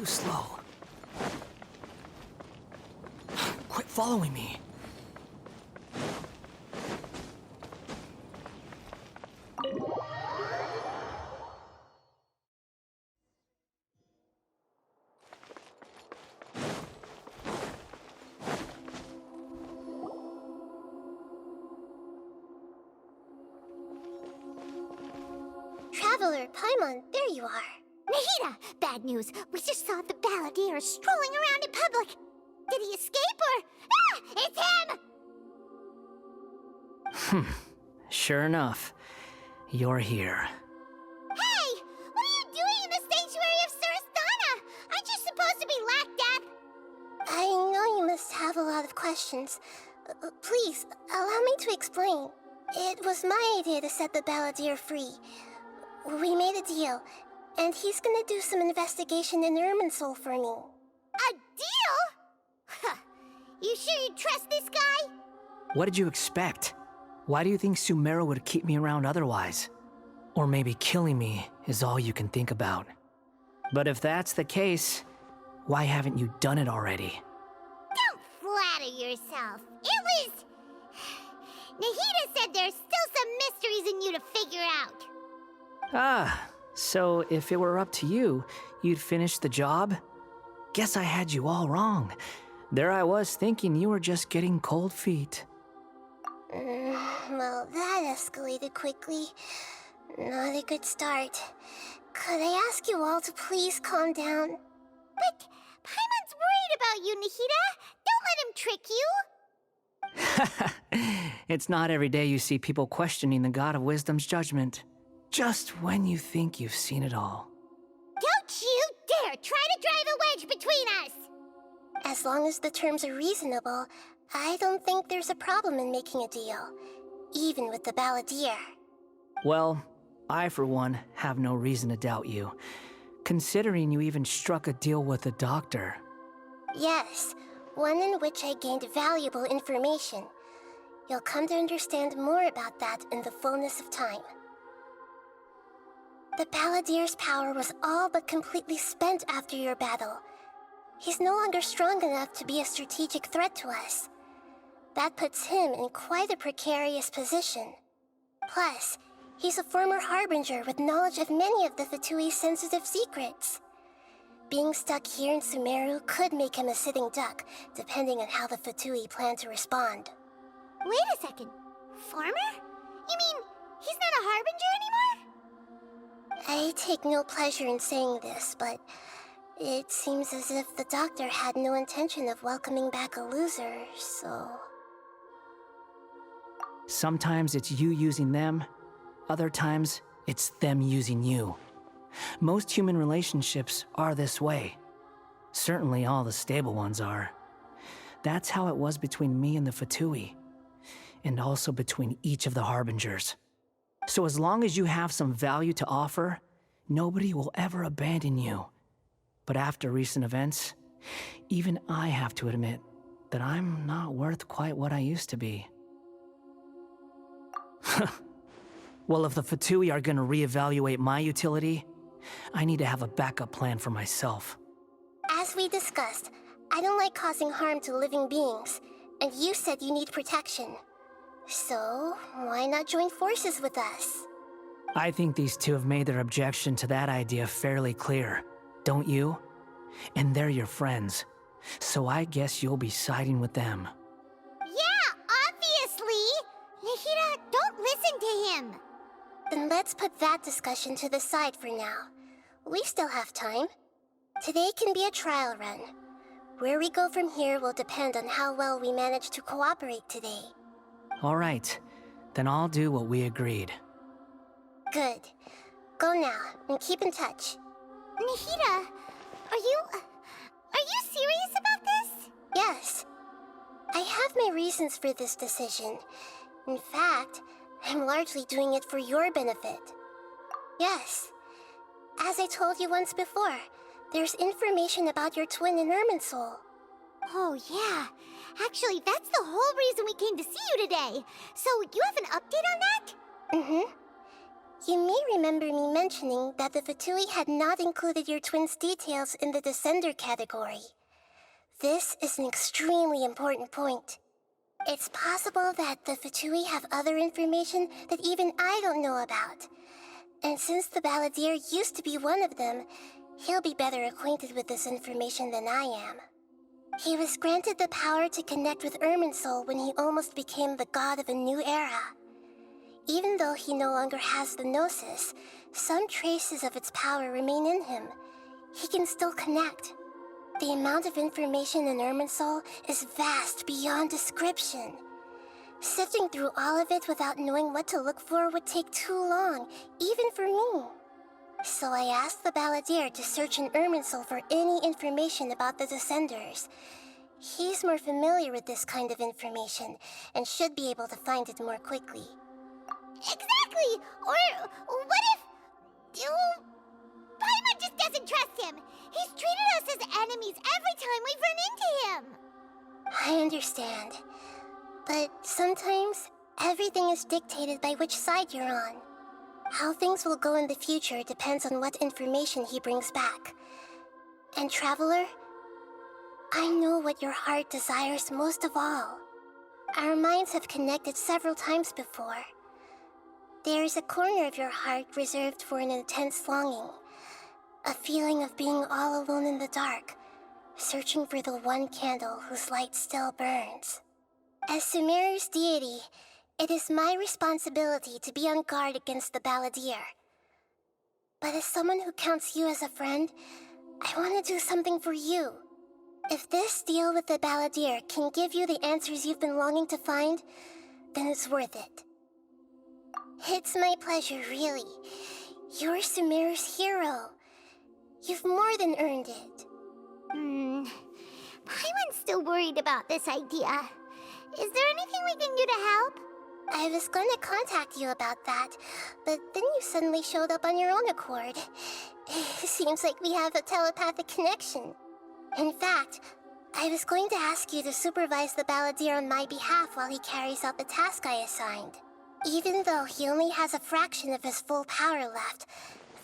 too slow. Quit following me. Traveler, Paimon, there you are. Nahida! Bad news. We just saw the balladeer strolling around in public. Did he escape or... Ah! It's him! Sure enough, you're here. Hey! What are you doing in the sanctuary of Surasthana? Aren't you supposed to be lacked up? I know you must have a lot of questions. Please, allow me to explain. It was my idea to set the balladeer free. We made a deal, and he's gonna do some investigation in Irminsul for me. A deal? Huh. You sure you trust this guy? What did you expect? Why do you think Sumeru would keep me around otherwise? Or maybe killing me is all you can think about. But if that's the case, why haven't you done it already? Don't flatter yourself. It was... Nahida said there's still some mysteries in you to figure out. Ah, so if it were up to you, you'd finish the job? Guess I had you all wrong. There I was thinking you were just getting cold feet. Well, that escalated quickly. Not a good start. Could I ask you all to please calm down? But Paimon's worried about you, Nahida. Don't let him trick you. It's not every day you see people questioning the God of Wisdom's judgment. Just when you think you've seen it all. Don't you dare try to drive a wedge between us! As long as the terms are reasonable, I don't think there's a problem in making a deal. Even with the balladeer. Well, I for one have no reason to doubt you, considering you even struck a deal with the doctor. Yes, one in which I gained valuable information. You'll come to understand more about that in the fullness of time. The balladeer's power was all but completely spent after your battle. He's no longer strong enough to be a strategic threat to us. That puts him in quite a precarious position. Plus, he's a former harbinger with knowledge of many of the Fatui's sensitive secrets. Being stuck here in Sumeru could make him a sitting duck, depending on how the Fatui plan to respond. Wait a second. Farmer? You mean he's not a harbinger anymore? I take no pleasure in saying this, but it seems as if the doctor had no intention of welcoming back a loser, so... Sometimes it's you using them, other times it's them using you. Most human relationships are this way. Certainly all the stable ones are. That's how it was between me and the Fatui, and also between each of the harbingers. So as long as you have some value to offer, nobody will ever abandon you. But after recent events, even I have to admit that I'm not worth quite what I used to be. Well, if the Fatui are gonna reevaluate my utility, I need to have a backup plan for myself. As we discussed, I don't like causing harm to living beings, and you said you need protection. So, why not join forces with us? I think these two have made their objection to that idea fairly clear, don't you? And they're your friends, so I guess you'll be siding with them. Yeah, obviously! Nahida, don't listen to him! Then let's put that discussion to the side for now. We still have time. Today can be a trial run. Where we go from here will depend on how well we manage to cooperate today. All right, then I'll do what we agreed. Good. Go now, and keep in touch. Nahida, are you serious about this? Yes. I have my reasons for this decision. In fact, I'm largely doing it for your benefit. Yes. As I told you once before, there's information about your twin in Irminsul. Oh, yeah. Actually, that's the whole reason we came to see you today. So, you have an update on that? Mm-hmm. You may remember me mentioning that the Fatui had not included your twins' details in the Descender category. This is an extremely important point. It's possible that the Fatui have other information that even I don't know about. And since the Balladeer used to be one of them, he'll be better acquainted with this information than I am. He was granted the power to connect with Irminsul when he almost became the god of a new era. Even though he no longer has the Gnosis, some traces of its power remain in him. He can still connect. The amount of information in Irminsul is vast beyond description. Sifting through all of it without knowing what to look for would take too long, even for me. So I asked the Balladeer to search in Irminsul for any information about the Descenders. He's more familiar with this kind of information, and should be able to find it more quickly. Exactly! Or what if... Paimon just doesn't trust him! He's treated us as enemies every time we've run into him! I understand. But sometimes, everything is dictated by which side you're on. How things will go in the future depends on what information he brings back. And Traveler, I know what your heart desires most of all. Our minds have connected several times before. There is a corner of your heart reserved for an intense longing. A feeling of being all alone in the dark, searching for the one candle whose light still burns. As Sumeru's deity, it is my responsibility to be on guard against the Balladeer. But as someone who counts you as a friend, I want to do something for you. If this deal with the Balladeer can give you the answers you've been longing to find, then it's worth it. It's my pleasure, really. You're Sumeru's hero. You've more than earned it. Paimon's still worried about this idea. Is there anything we can do to help? I was going to contact you about that, but then you suddenly showed up on your own accord. Seems like we have a telepathic connection. In fact, I was going to ask you to supervise the Balladeer on my behalf while he carries out the task I assigned. Even though he only has a fraction of his full power left,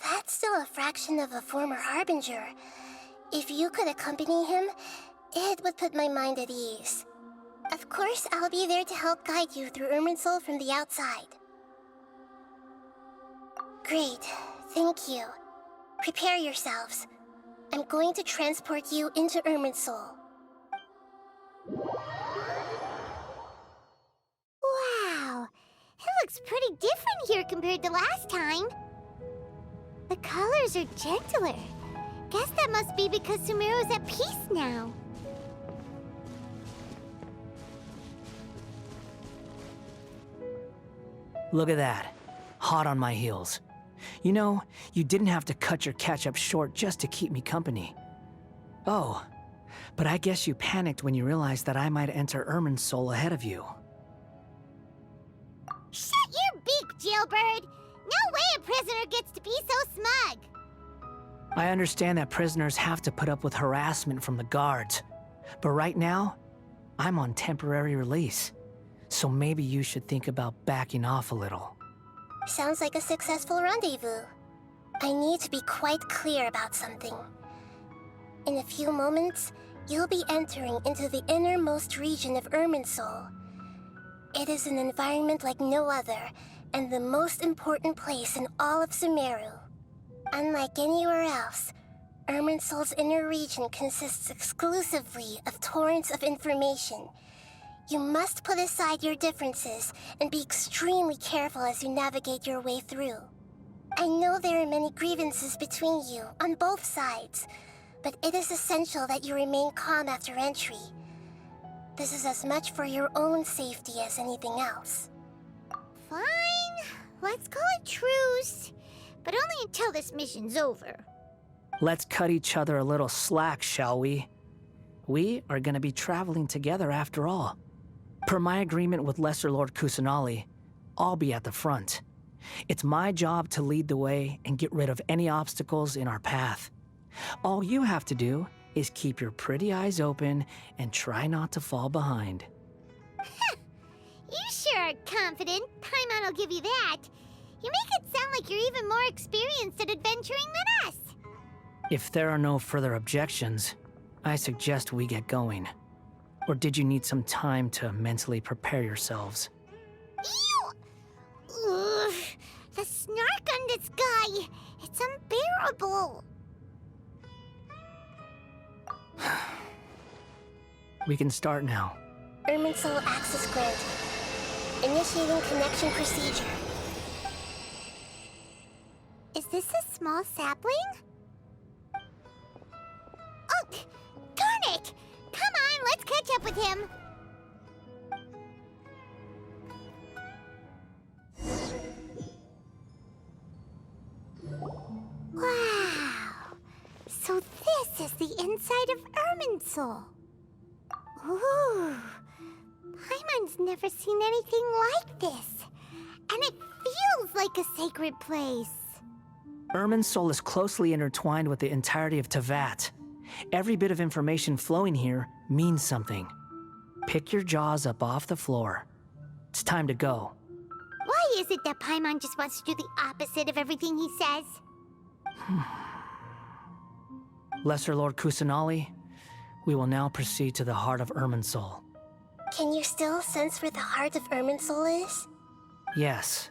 that's still a fraction of a former Harbinger. If you could accompany him, it would put my mind at ease. Of course, I'll be there to help guide you through Irminsul from the outside. Great, thank you. Prepare yourselves. I'm going to transport you into Irminsul. Wow! It looks pretty different here compared to last time. The colors are gentler. Guess that must be because Sumeru's at peace now. Look at that. Hot on my heels. You know, you didn't have to cut your catch-up short just to keep me company. Oh, but I guess you panicked when you realized that I might enter Irminsul ahead of you. Shut your beak, jailbird! No way a prisoner gets to be so smug! I understand that prisoners have to put up with harassment from the guards, but right now, I'm on temporary release. So maybe you should think about backing off a little. Sounds like a successful rendezvous. I need to be quite clear about something. In a few moments, you'll be entering into the innermost region of Irminsul. It is an environment like no other, and the most important place in all of Sumeru. Unlike anywhere else, Irminsul's inner region consists exclusively of torrents of information. You must put aside your differences and be extremely careful as you navigate your way through. I know there are many grievances between you on both sides, but it is essential that you remain calm after entry. This is as much for your own safety as anything else. Fine. Let's call it truce. But only until this mission's over. Let's cut each other a little slack, shall we? We are going to be traveling together after all. Per my agreement with Lesser Lord Kusanali, I'll be at the front. It's my job to lead the way and get rid of any obstacles in our path. All you have to do is keep your pretty eyes open and try not to fall behind. You sure are confident. Paimon will give you that. You make it sound like you're even more experienced at adventuring than us. If there are no further objections, I suggest we get going. Or did you need some time to mentally prepare yourselves? Ew! Ugh, the snark on this guy, it's unbearable. We can start now. Irminsul access granted. Initiating connection procedure. Is this a small sapling? Oh, darn it! Come on, let's catch up with him. Wow! So this is the inside of Irminsul. Ooh! Paimon's never seen anything like this. And it feels like a sacred place. Irminsul is closely intertwined with the entirety of Teyvat. Every bit of information flowing here means something. Pick your jaws up off the floor. It's time to go. Why is it that Paimon just wants to do the opposite of everything he says? Lesser Lord Kusanali, we will now proceed to the heart of Irminsul. Can you still sense where the heart of Irminsul is? Yes.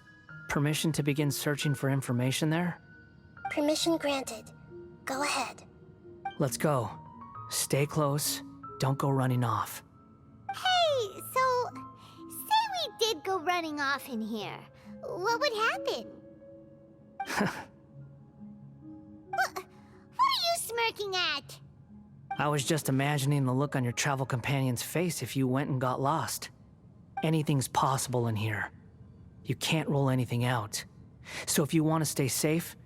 Permission to begin searching for information there? Permission granted. Go ahead. Let's go. Stay close. Don't go running off. Hey, so, say we did go running off in here. What would happen? What are you smirking at? I was just imagining the look on your travel companion's face if you went and got lost. Anything's possible in here. You can't rule anything out. So if you want to stay safe,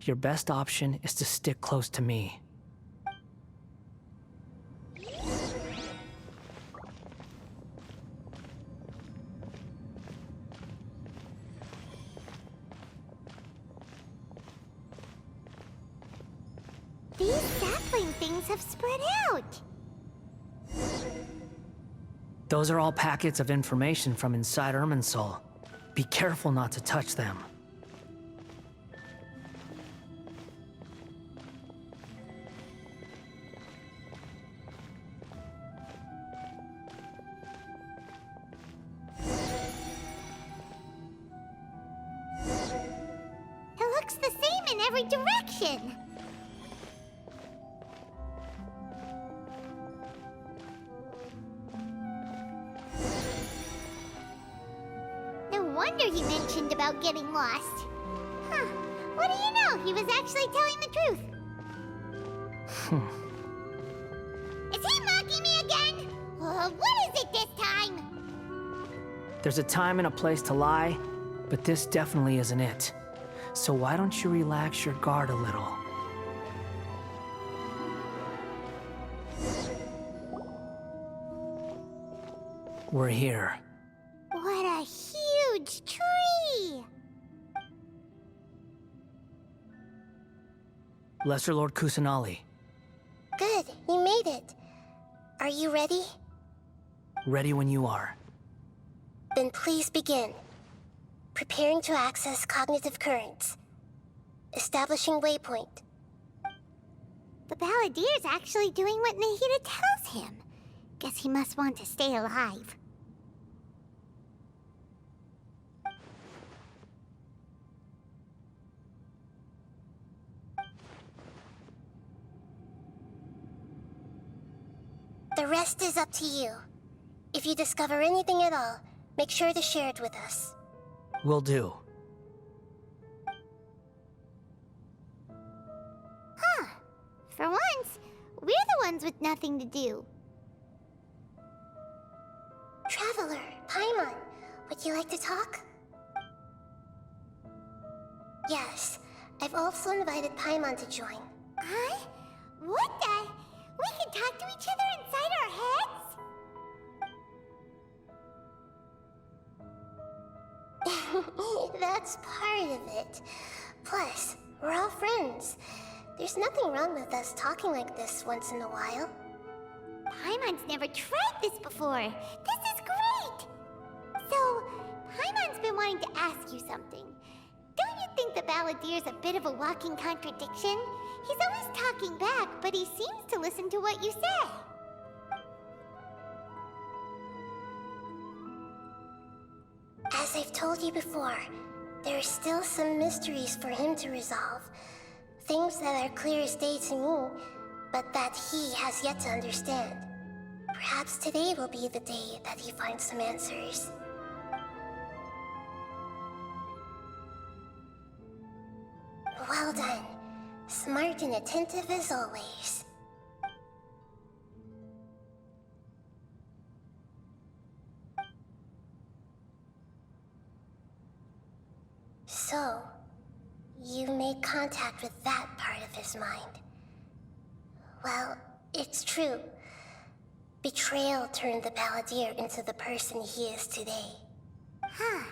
your best option is to stick close to me. These sapling things have spread out. Those are all packets of information from inside Irminsul. Be careful not to touch them. It looks the same in every direction. No wonder he mentioned about getting lost. Huh. What do you know? He was actually telling the truth. Is he mocking me again? What is it this time? There's a time and a place to lie, but this definitely isn't it. So why don't you relax your guard a little? We're here. What a huge tree! Lesser Lord Kusanali, Good, you made it. Are you ready? ready when you are. Then please begin. Preparing to access cognitive currents. Establishing waypoint. The Balladier's actually doing what Nahida tells him. Guess he must want to stay alive. The rest is up to you. If you discover anything at all, make sure to share it with us. Will do. Huh. For once, we're the ones with nothing to do. Traveler, Paimon, would you like to talk? Yes, I've also invited Paimon to join. Huh? What the? We can talk to each other inside our heads? That's part of it. Plus, we're all friends. There's nothing wrong with us talking like this once in a while. Paimon's never tried this before. This is great! So, Paimon's been wanting to ask you something. think the Balladier's a bit of a walking contradiction. He's always talking back, but he seems to listen to what you say. As I've told you before, there are still some mysteries for him to resolve. Things that are clear as day to me, but that he has yet to understand. Perhaps today will be the day that he finds some answers. Well done. Smart and attentive as always. So, you made contact with that part of his mind. Well, it's true. Betrayal turned the Balladier into the person he is today. Huh.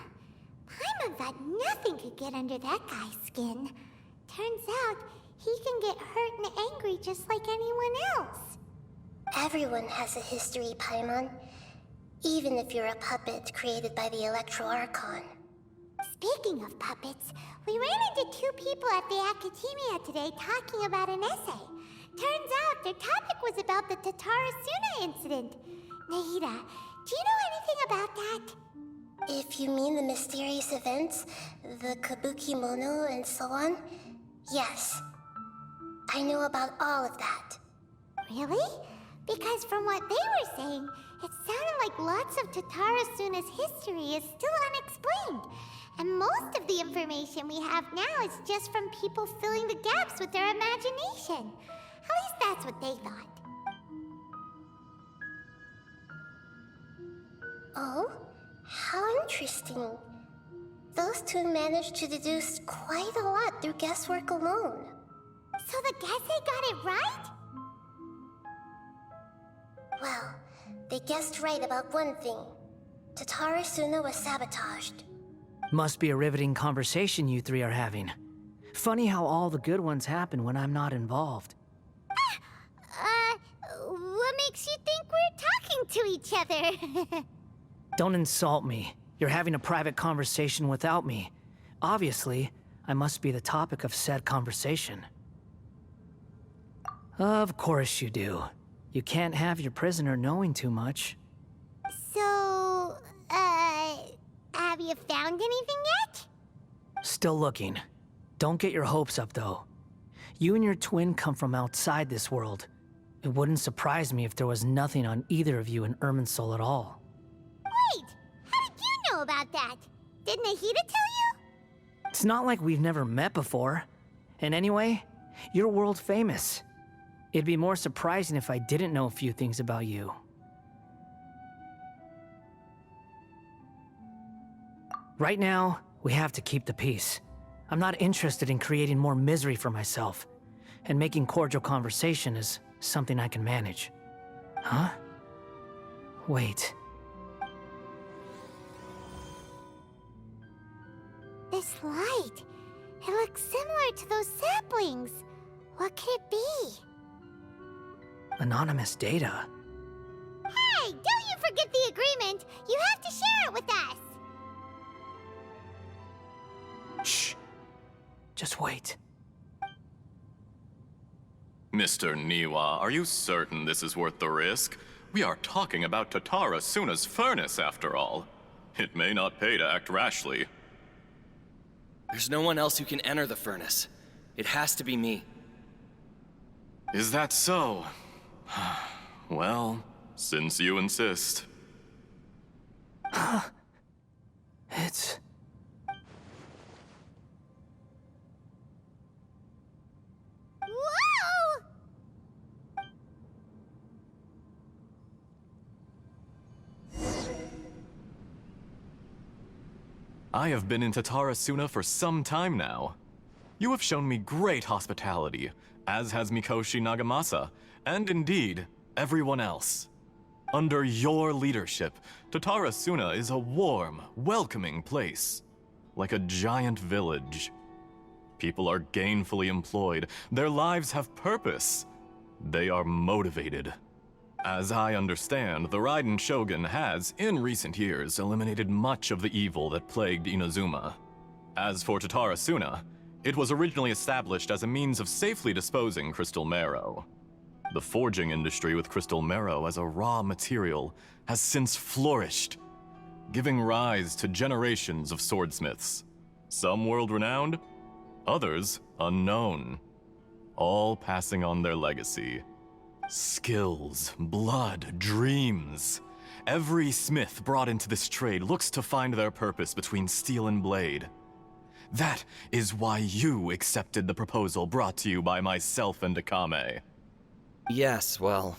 Paimon thought nothing could get under that guy's skin. Turns out, he can get hurt and angry just like anyone else. Everyone has a history, Paimon. Even if you're a puppet created by the Electro Archon. Speaking of puppets, we ran into two people at the Academia today talking about an essay. Turns out their topic was about the Tatara Suna incident. Nahida, do you know anything about that? If you mean the mysterious events, the Kabuki Mono and so on, yes. I know about all of that. Really? Because from what they were saying, it sounded like lots of Tatara Suna's history is still unexplained. And most of the information we have now is just from people filling the gaps with their imagination. At least that's what they thought. Oh? How interesting. Those two managed to deduce quite a lot through guesswork alone. So the Gesse got it right? Well, they guessed right about one thing. Tatara Suna was sabotaged. Must be a riveting conversation you three are having. Funny how all the good ones happen when I'm not involved. What makes you think we're talking to each other? Don't insult me. You're having a private conversation without me. Obviously, I must be the topic of said conversation. Of course you do. You can't have your prisoner knowing too much. So, have you found anything yet? Still looking. Don't get your hopes up, though. You and your twin come from outside this world. It wouldn't surprise me if there was nothing on either of you in Irminsul at all. Wait! How did you know about that? Did Nahida tell you? It's not like we've never met before. And anyway, you're world famous. It'd be more surprising if I didn't know a few things about you. Right now, we have to keep the peace. I'm not interested in creating more misery for myself, and making cordial conversation is something I can manage. Huh? Wait. This light, it looks similar to those saplings. What could it be? Anonymous data. Hey, don't you forget the agreement! You have to share it with us! Shh. Just wait. Mr. Niwa, are you certain this is worth the risk? We are talking about Tatara Suna's furnace, after all. It may not pay to act rashly. There's no one else who can enter the furnace. It has to be me. Is that so? Well, since you insist. It's... Whoa! I have been in Tatara Suna for some time now. You have shown me great hospitality, as has Mikoshi Nagamasa, and indeed, everyone else. Under your leadership, Tatara Suna is a warm, welcoming place, like a giant village. People are gainfully employed, their lives have purpose. They are motivated. As I understand, the Raiden Shogun has, in recent years, eliminated much of the evil that plagued Inazuma. As for Tatara Suna, it was originally established as a means of safely disposing crystal marrow. The forging industry with crystal marrow as a raw material has since flourished, giving rise to generations of swordsmiths. Some world-renowned, others unknown, all passing on their legacy. Skills, blood, dreams. Every smith brought into this trade looks to find their purpose between steel and blade. That is why you accepted the proposal brought to you by myself and Akame. Yes, well,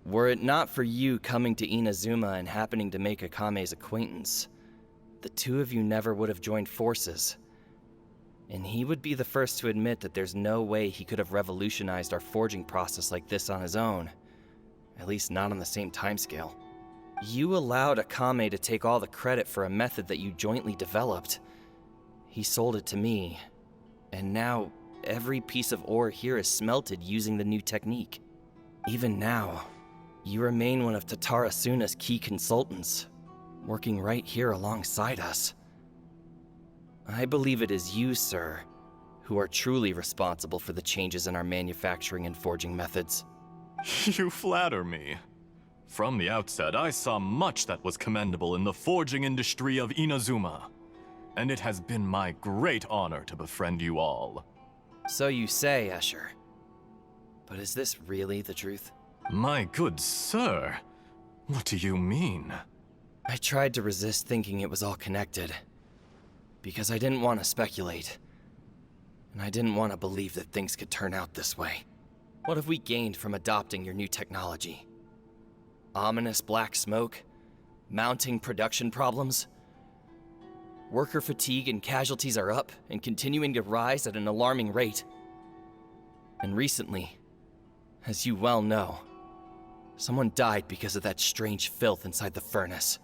were it not for you coming to Inazuma and happening to make Akame's acquaintance, the two of you never would have joined forces. And he would be the first to admit that there's no way he could have revolutionized our forging process like this on his own. At least not on the same timescale. You allowed Akame to take all the credit for a method that you jointly developed. He sold it to me, and now every piece of ore here is smelted using the new technique. Even now, you remain one of Tatara Suna's key consultants, working right here alongside us. I believe it is you, sir, who are truly responsible for the changes in our manufacturing and forging methods. You flatter me. From the outset, I saw much that was commendable in the forging industry of Inazuma, and it has been my great honor to befriend you all. So you say, Escher. But is this really the truth? My good sir, what do you mean? I tried to resist thinking it was all connected, because I didn't want to speculate, and I didn't want to believe that things could turn out this way. What have we gained from adopting your new technology? Ominous black smoke? Mounting production problems? Worker fatigue and casualties are up and continuing to rise at an alarming rate. And recently, as you well know, someone died because of that strange filth inside the furnace.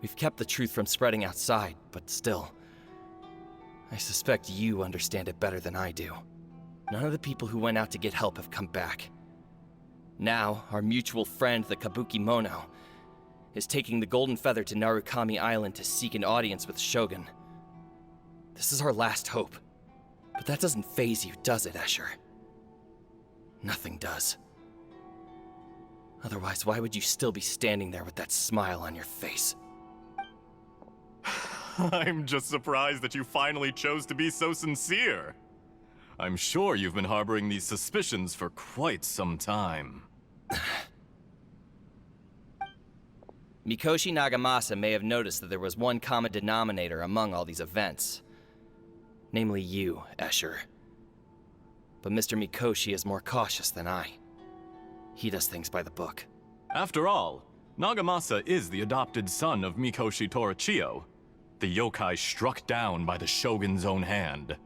We've kept the truth from spreading outside, but still, I suspect you understand it better than I do. None of the people who went out to get help have come back. Now, our mutual friend, the Kabuki Mono, is taking the Golden Feather to Narukami Island to seek an audience with Shogun. This is our last hope. But that doesn't faze you, does it, Escher? Nothing does. Otherwise, why would you still be standing there with that smile on your face? I'm just surprised that you finally chose to be so sincere. I'm sure you've been harboring these suspicions for quite some time. Mikoshi Nagamasa may have noticed that there was one common denominator among all these events. Namely you, Escher. But Mr. Mikoshi is more cautious than I. He does things by the book. After all, Nagamasa is the adopted son of Mikoshi Torichio, the yokai struck down by the Shogun's own hand.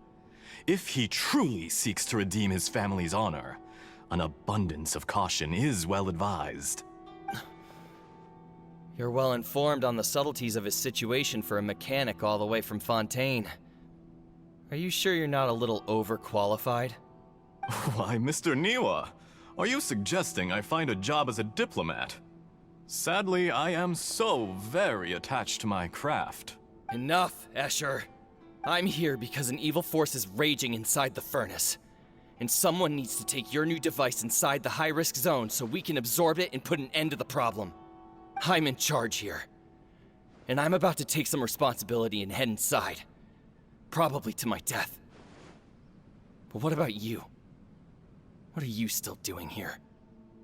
If he truly seeks to redeem his family's honor, an abundance of caution is well advised. You're well informed on the subtleties of his situation for a mechanic all the way from Fontaine. Are you sure you're not a little overqualified? Why, Mr. Niwa, are you suggesting I find a job as a diplomat? Sadly, I am so very attached to my craft. Enough, Escher. I'm here because an evil force is raging inside the furnace. And someone needs to take your new device inside the high-risk zone so we can absorb it and put an end to the problem. I'm in charge here. And I'm about to take some responsibility and head inside. Probably to my death. But what about you? What are you still doing here?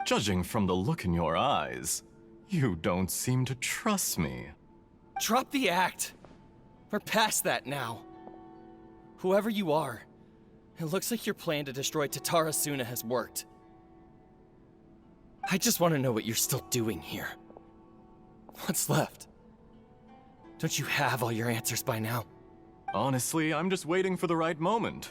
Judging from the look in your eyes, you don't seem to trust me. Drop the act! We're past that now. Whoever you are, it looks like your plan to destroy Tatara Suna has worked. I just want to know what you're still doing here. What's left? Don't you have all your answers by now? Honestly, I'm just waiting for the right moment.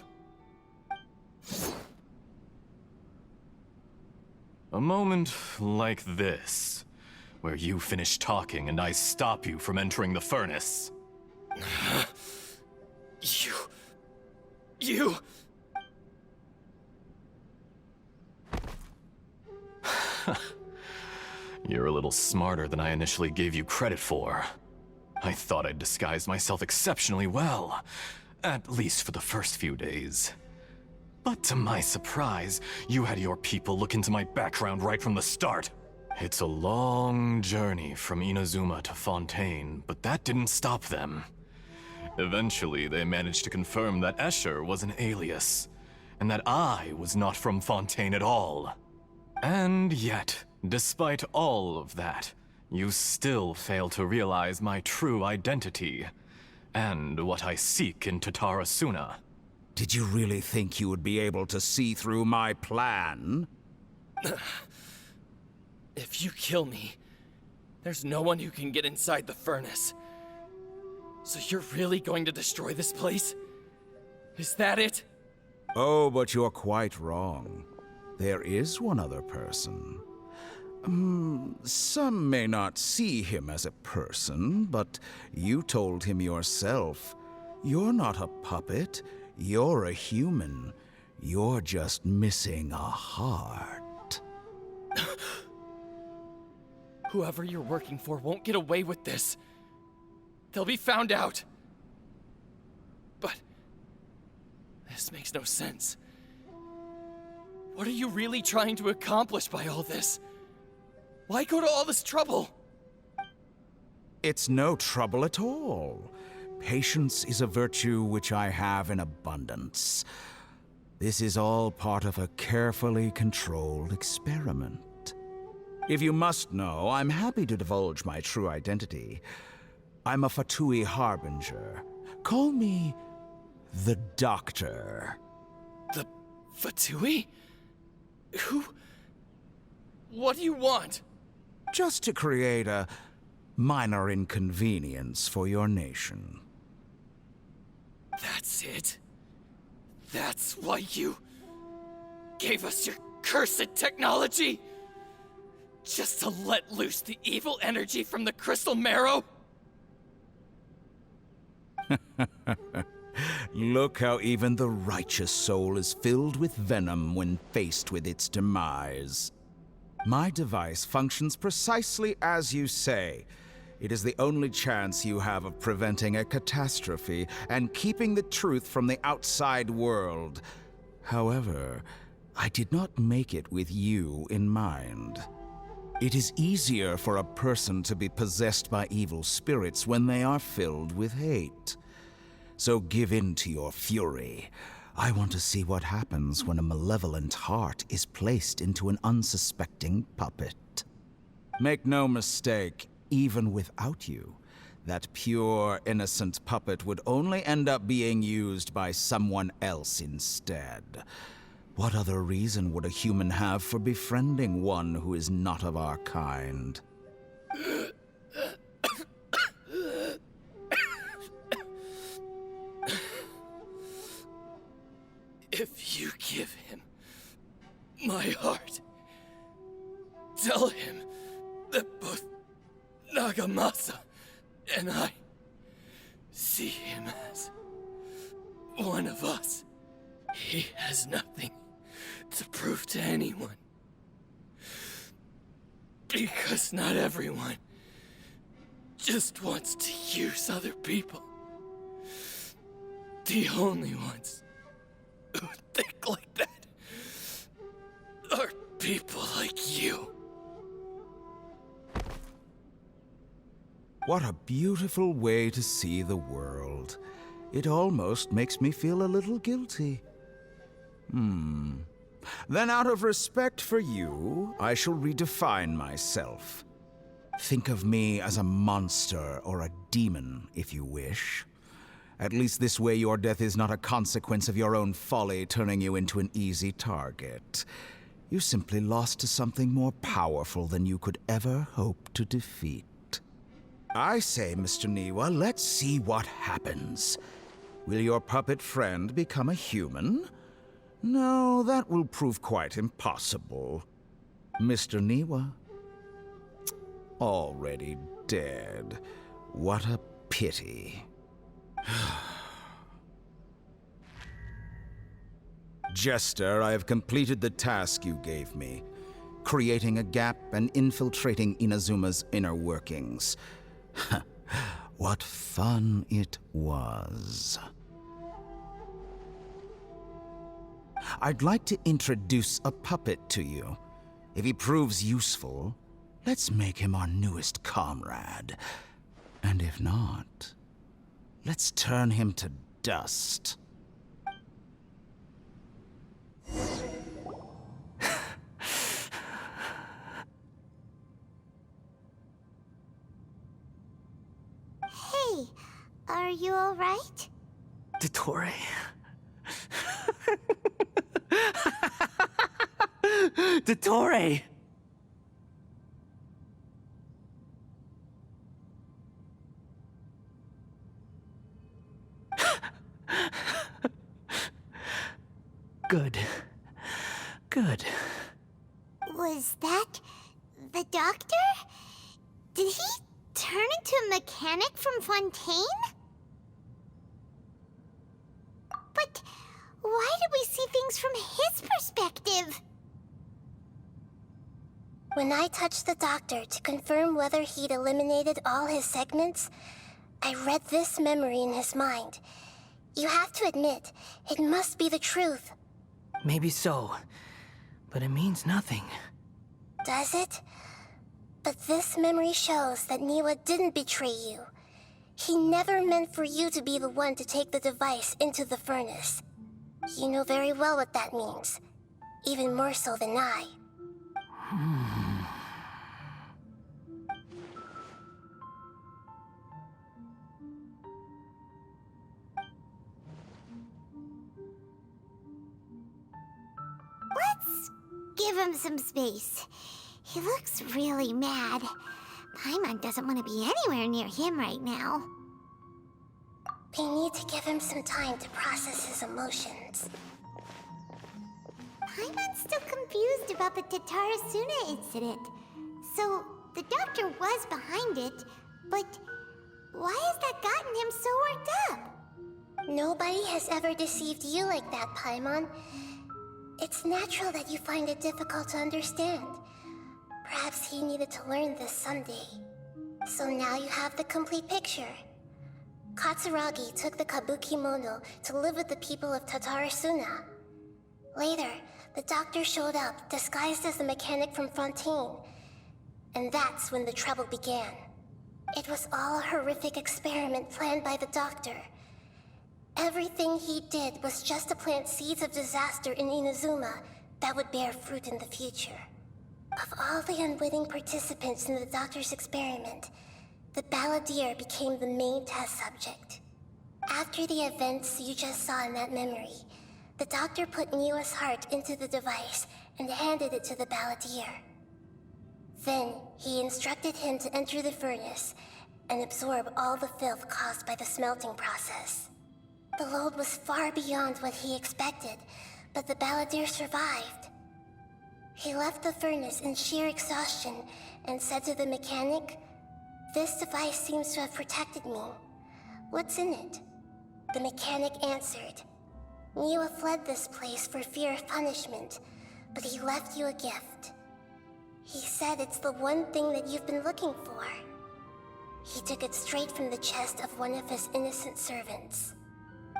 A moment like this, where you finish talking and I stop you from entering the furnace. You... You're a little smarter than I initially gave you credit for. I thought I'd disguised myself exceptionally well, at least for the first few days. But to my surprise, you had your people look into my background right from the start. It's a long journey from Inazuma to Fontaine, but that didn't stop them. Eventually, they managed to confirm that Escher was an alias, and that I was not from Fontaine at all. And yet, despite all of that, you still fail to realize my true identity, and what I seek in Tatarasuna. Did you really think you would be able to see through my plan? If you kill me, there's no one who can get inside the furnace. So you're really going to destroy this place? Is that it? Oh, but you're quite wrong. There is one other person. Some may not see him as a person, but you told him yourself. You're not a puppet. You're a human. You're just missing a heart. Whoever you're working for won't get away with this. They'll be found out. But this makes no sense. What are you really trying to accomplish by all this? Why go to all this trouble? It's no trouble at all. Patience is a virtue which I have in abundance. This is all part of a carefully controlled experiment. If you must know, I'm happy to divulge my true identity. I'm a Fatui Harbinger. Call me the Doctor. The Fatui? Who? What do you want? Just to create a minor inconvenience for your nation. That's it? That's why you gave us your cursed technology? Just to let loose the evil energy from the crystal marrow? Look how even the righteous soul is filled with venom when faced with its demise. My device functions precisely as you say. It is the only chance you have of preventing a catastrophe and keeping the truth from the outside world. However, I did not make it with you in mind. It is easier for a person to be possessed by evil spirits when they are filled with hate. So give in to your fury. I want to see what happens when a malevolent heart is placed into an unsuspecting puppet. Make no mistake, even without you, that pure, innocent puppet would only end up being used by someone else instead. What other reason would a human have for befriending one who is not of our kind? If you give him my heart, tell him that both Nagamasa and I see him as one of us. He has nothing to prove to anyone. Because not everyone just wants to use other people. The only ones who think like that are people like you. What a beautiful way to see the world. It almost makes me feel a little guilty. Then out of respect for you, I shall redefine myself. Think of me as a monster or a demon, if you wish. At least this way your death is not a consequence of your own folly turning you into an easy target. You simply lost to something more powerful than you could ever hope to defeat. I say, Mr. Niwa, let's see what happens. Will your puppet friend become a human? No, that will prove quite impossible. Mr. Niwa? Already dead. What a pity. Jester, I have completed the task you gave me, creating a gap and infiltrating Inazuma's inner workings. What fun it was. I'd like to introduce a puppet to you. If he proves useful, let's make him our newest comrade. And if not, let's turn him to dust. Hey, are you alright? Dottore. Dottore! Good. Good. Was that the doctor? Did he turn into a mechanic from Fontaine? But why did we see things from his perspective? When I touched the doctor to confirm whether he'd eliminated all his segments, I read this memory in his mind. You have to admit, it must be the truth. Maybe so, but it means nothing. Does it? But this memory shows that Niwa didn't betray you. He never meant for you to be the one to take the device into the furnace. You know very well what that means. Even more so than I. Let's give him some space. He looks really mad. Paimon doesn't want to be anywhere near him right now. We need to give him some time to process his emotions. Paimon's still confused about the Tatarasuna incident. So, the doctor was behind it, but why has that gotten him so worked up? Nobody has ever deceived you like that, Paimon. It's natural that you find it difficult to understand. Perhaps he needed to learn this someday. So now you have the complete picture. Katsuragi took the Kabuki Mono to live with the people of Tatarasuna. Later, the doctor showed up, disguised as a mechanic from Fontaine. And that's when the trouble began. It was all a horrific experiment planned by the doctor. Everything he did was just to plant seeds of disaster in Inazuma that would bear fruit in the future. Of all the unwitting participants in the doctor's experiment, the balladeer became the main test subject. After the events you just saw in that memory, the doctor put Niwa's heart into the device and handed it to the balladeer. Then, he instructed him to enter the furnace and absorb all the filth caused by the smelting process. The load was far beyond what he expected, but the balladeer survived. He left the furnace in sheer exhaustion and said to the mechanic, "This device seems to have protected me. What's in it?" The mechanic answered, "Niwa fled this place for fear of punishment, but he left you a gift. He said it's the one thing that you've been looking for." He took it straight from the chest of one of his innocent servants.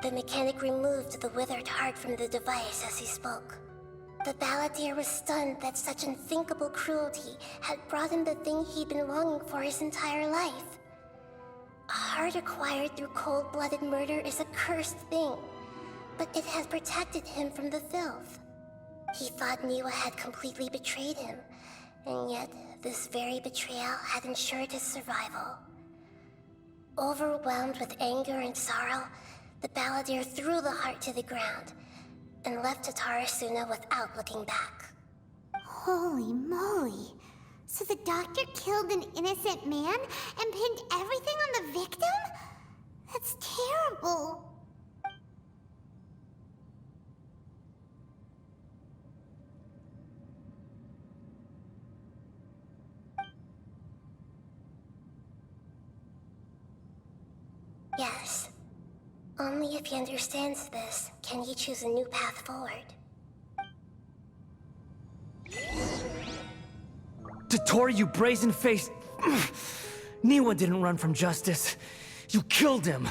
The mechanic removed the withered heart from the device as he spoke. The balladeer was stunned that such unthinkable cruelty had brought him the thing he'd been longing for his entire life. A heart acquired through cold-blooded murder is a cursed thing, but it had protected him from the filth. He thought Niwa had completely betrayed him, and yet this very betrayal had ensured his survival. Overwhelmed with anger and sorrow, the balladeer threw the heart to the ground and left Tatarasuna without looking back. Holy moly. So the doctor killed an innocent man and pinned everything on the victim? That's terrible. Yes. Only if he understands this can he choose a new path forward. Dottore, you brazen-faced... Niwa didn't run from justice. You killed him!